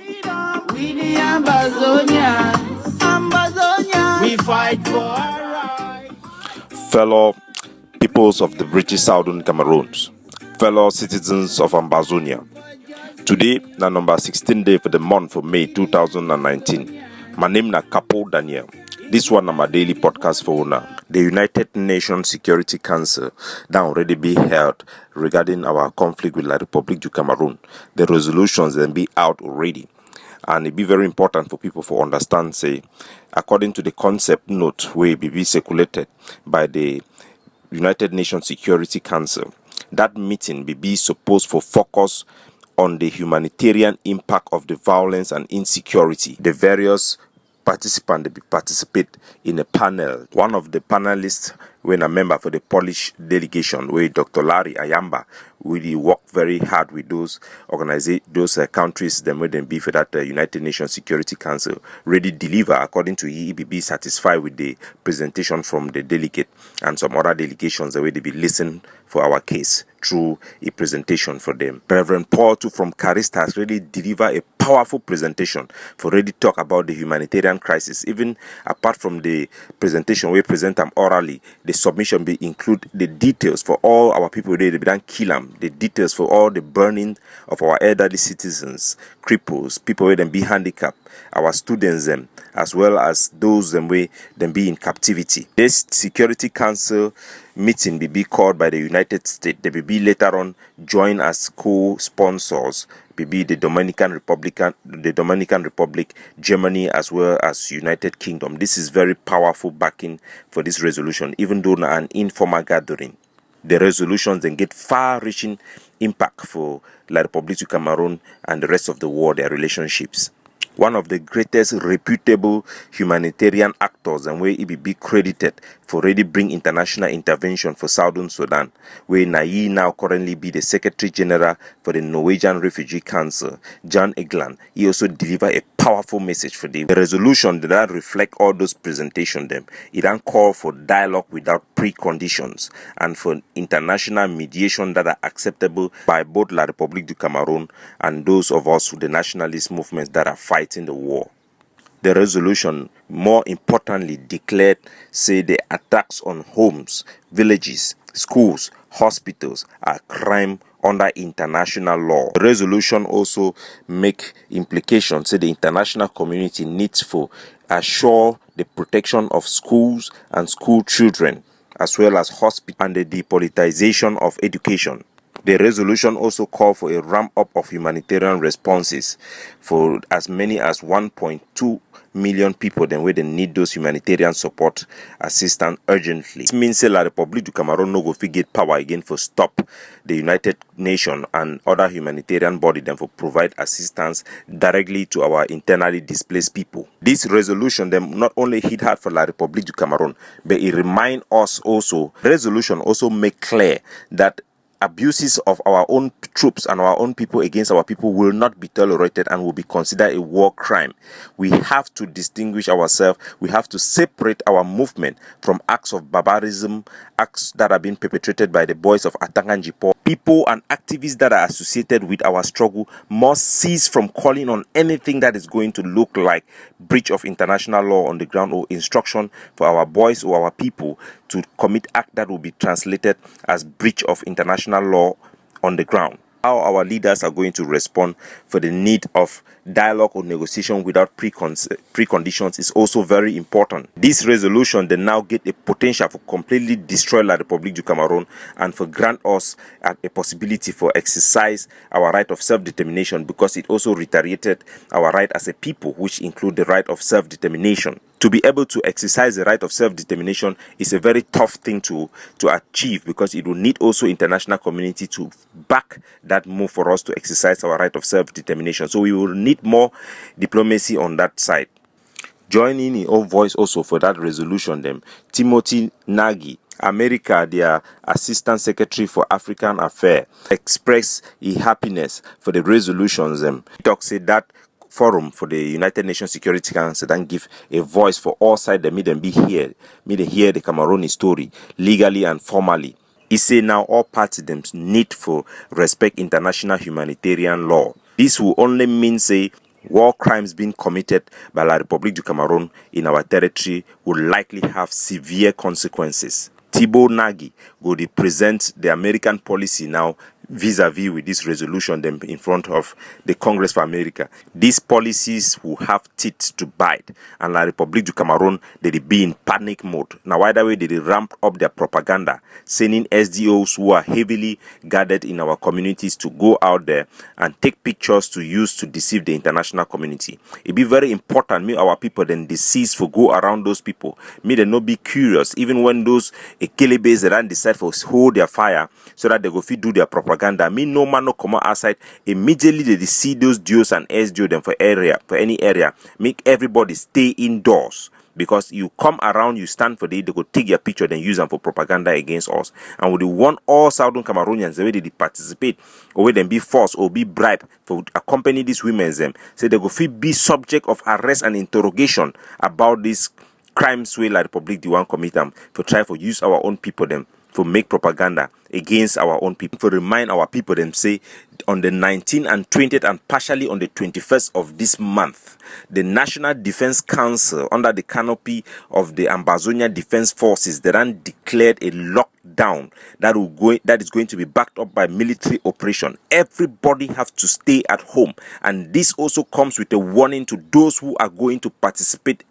We the Ambazonians, we fight for our right. Fellow peoples of the British Southern Cameroons, fellow citizens of Ambazonia. Today, na number 16 day for the month of May 2019. My name na Capo Daniel. This one na my daily podcast for una. The United Nations Security Council that already be held regarding our conflict with the Republic of Cameroon. The resolutions then be out already. And it be very important for people to understand, say, according to the concept note where it be circulated by the United Nations Security Council, that meeting be supposed to focus on the humanitarian impact of the violence and insecurity. The various participants participate in a panel. One of the panelists, when a member for the Polish delegation, where Dr. Larry Ayamba, really work very hard with those countries, them where them be for that United Nations Security Council, really deliver according to EBB, satisfied with the presentation from the delegate and some other delegations, the way they be listen for our case through a presentation for them. Reverend Paul too from Carista has really delivered a powerful presentation for really talk about the humanitarian crisis. Even apart from the presentation we present them orally, the submission be include the details for all our people they don't kill them, the details for all the burning of our elderly citizens, cripples, people where them be handicapped, our students them, as well as those them way them be in captivity. This Security Council meeting be called by the United States. They be later on join as co-sponsors. Be the Dominican Republic, Germany, as well as United Kingdom. This is very powerful backing for this resolution, even though an informal gathering. The resolutions then get far-reaching impact for La Republique du Cameroon and the rest of the world, their relationships. One of the greatest reputable humanitarian actors and where it be credited for already bring international intervention for Southern Sudan, where Nayi now currently be the Secretary General for the Norwegian Refugee Council, John Egeland. He also deliver a powerful message for the resolution that reflect all those presentations. Them it don't call for dialogue without preconditions and for international mediation that are acceptable by both La Republique du Cameroon and those of us with the nationalist movements that are fighting the war. The resolution, more importantly, declared, say, the attacks on homes, villages, schools, hospitals are crime under international law. The resolution also make implications, say the international community needs to assure the protection of schools and school children, as well as hospitals, and the depoliticization of education. The resolution also called for a ramp-up of humanitarian responses for as many as 1.2 million people then where they need those humanitarian support assistance urgently. This means that La Republique du Cameroon no go fit get power again for stop the United Nations and other humanitarian body then for provide assistance directly to our internally displaced people. This resolution them not only hit hard for La Republique du Cameroon, but it remind us also, resolution also make clear that abuses of our own troops and our own people against our people will not be tolerated and will be considered a war crime. We have to distinguish ourselves. We have to separate our movement from acts of barbarism, acts that are being perpetrated by the boys of Atanganjipo. People and activists that are associated with our struggle must cease from calling on anything that is going to look like breach of international law on the ground or instruction for our boys or our people to commit act that will be translated as breach of international law on the ground. How our leaders are going to respond for the need of dialogue or negotiation without preconditions is also very important. This resolution they now get a potential for completely destroy La Republique du Cameroon and for grant us a possibility for exercise our right of self-determination, because it also reiterated our right as a people, which include the right of self-determination. To be able to exercise the right of self-determination is a very tough thing to achieve, because it will need also international community to back that move for us to exercise our right of self-determination. So we will need more diplomacy on that side. Joining in own voice also for that resolution, them Timothy Nagy, America, their Assistant Secretary for African Affairs, express a happiness for the resolutions. He talks say that forum for the United Nations Security Council and give a voice for all sides that made them be here, made them hear the Cameroon story legally and formally. He say now all parties them need for respect international humanitarian law. This will only mean say war crimes being committed by La République du Cameroon in our territory will likely have severe consequences. Thibault Nagy go to present the American policy now vis-a-vis with this resolution them in front of the Congress for America. These policies will have teeth to bite, and La République du Cameroon they be in panic mode. Now either way they ramp up their propaganda, sending SDOs who are heavily guarded in our communities to go out there and take pictures to use to deceive the international community. It be very important me our people then deceive for go around those people. Me they not be curious even when those Kelebes that decide for hold their fire so that they go fit do their propaganda. Me no man no come outside immediately they see those duos and SDO them for any area. Make everybody stay indoors. Because you come around, you stand for they go take your picture, then use them for propaganda against us. And we want all Southern Cameroonians, the way they participate, or where them be forced or be bribed for accompany these women, them say they go be subject of arrest and interrogation about this crimes where La Republic they want commit them for try for use our own people them for make propaganda against our own people. For remind our people them say on the 19th and 20th and partially on the 21st of this month, the National Defense Council under the canopy of the Ambazonia Defense Forces they ran declared a lockdown that is going to be backed up by military operation. Everybody have to stay at home, and this also comes with a warning to those who are going to participate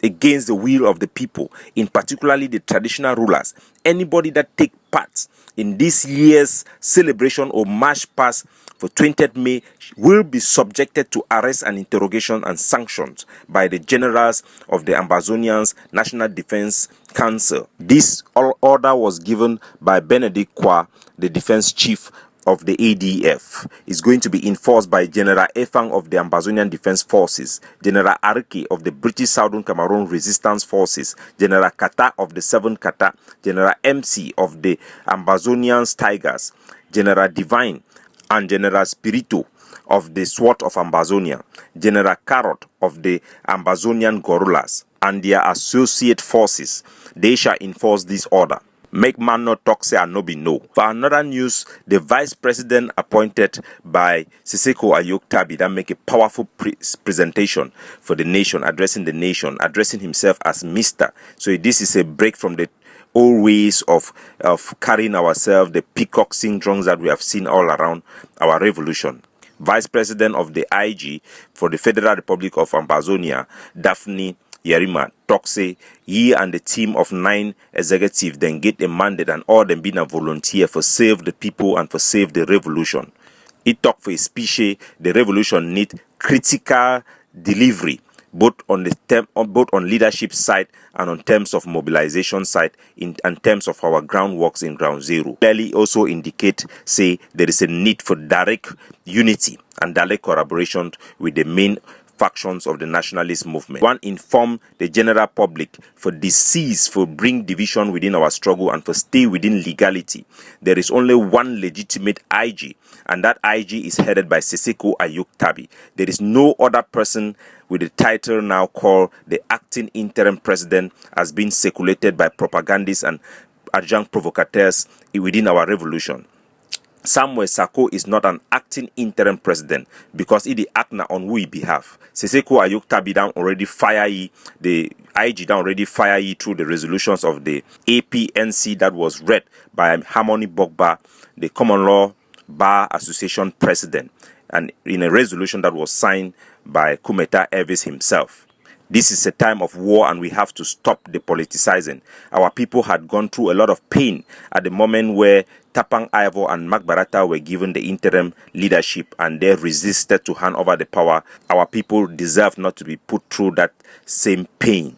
against the will of the people, in particularly the traditional rulers. Anybody that take part in this year's celebration or march past for 20th May will be subjected to arrest and interrogation and sanctions by the generals of the Ambazonians National Defense Council. This order was given by Benedict Kwa, the defense chief of the ADF. Is going to be enforced by General Efang of the Ambazonian Defense Forces, General Arike of the British Southern Cameroon Resistance Forces, General Kata of the 7th Kata, General MC of the Ambazonian Tigers, General Divine and General Spirito of the SWAT of Ambazonia, General Carrot of the Ambazonian Gorillas, and their associate forces. They shall enforce this order. Make man not talk say and no be no. For another news, the vice president appointed by Siseko Ayok Tabi that make a powerful presentation for the nation, addressing himself as Mr. So this is a break from the old ways of carrying ourselves, the peacock syndromes that we have seen all around our revolution. Vice President of the IG for the Federal Republic of Ambazonia, Daphne Yerima, talk say he and the team of 9 executives then get a mandate and all them being a volunteer for save the people and for save the revolution. He talk for a species the revolution need critical delivery both on leadership side and on terms of mobilization side and terms of our groundworks in ground zero. Clearly also indicate say there is a need for direct unity and direct collaboration with the main factions of the nationalist movement. One, inform the general public for cease for bring division within our struggle and for stay within legality. There is only one legitimate IG, and that IG is headed by Siseko Ayok Tabi. There is no other person with the title now called the acting interim president has been circulated by propagandists and adjunct provocateurs within our revolution. Samuel Sako is not an acting interim president because he act on who he behalf. Siseko Ayok Tabi down already fire the IG down already fire through the resolutions of the APNC that was read by Harmony Bogba, the Common Law Bar Association president, and in a resolution that was signed by Kumeta Elvis himself. This is a time of war and we have to stop the politicizing. Our people had gone through a lot of pain at the moment where Tapang Ivor and Mark Barata were given the interim leadership and they resisted to hand over the power. Our people deserve not to be put through that same pain.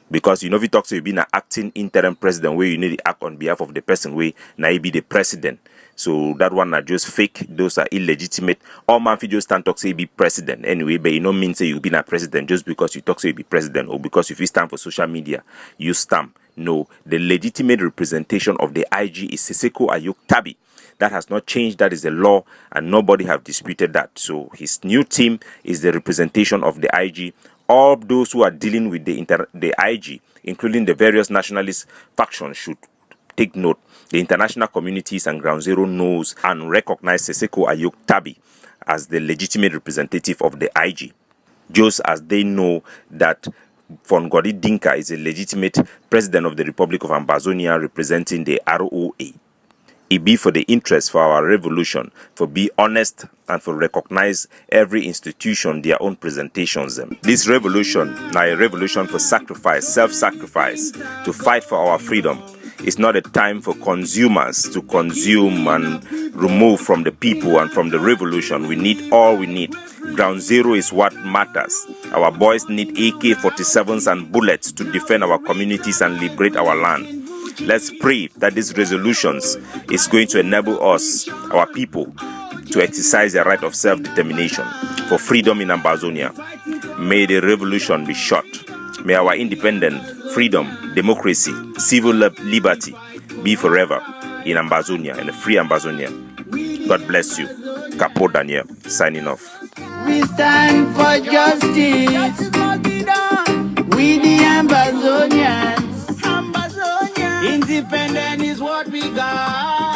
Because if you talk to you being an acting interim president where you need to act on behalf of the person where now you be the president. So that one are just fake, those are illegitimate. All man fi just stand talk say be president anyway, but you don't mean say you be a president just because you talk say you be president or because if you stand for social media, you stamp. No, the legitimate representation of the IG is Siseko Ayok Tabi. That has not changed. That is the law, and nobody have disputed that. So his new team is the representation of the IG. All those who are dealing with the IG, including the various nationalist factions, should take note. The international communities and Ground Zero knows and recognize Siseko Ayok Tabi as the legitimate representative of the IG, just as they know that Fongori Dinka is a legitimate president of the Republic of Ambazonia representing the ROA. It be for the interest for our revolution, for be honest and for recognize every institution their own presentations. This revolution, now a revolution for sacrifice, self-sacrifice, to fight for our freedom. It's not a time for consumers to consume and remove from the people and from the revolution. We need all we need. Ground zero is what matters. Our boys need AK-47s and bullets to defend our communities and liberate our land. Let's pray that these resolutions is going to enable us, our people, to exercise the right of self-determination for freedom in Ambazonia. May the revolution be short. May our independent, freedom, democracy, civil liberty be forever in Ambazonia, in a free Ambazonia. God bless you. Capo Daniel, signing off. We stand for justice. We the Ambazonians. Independent is what we got.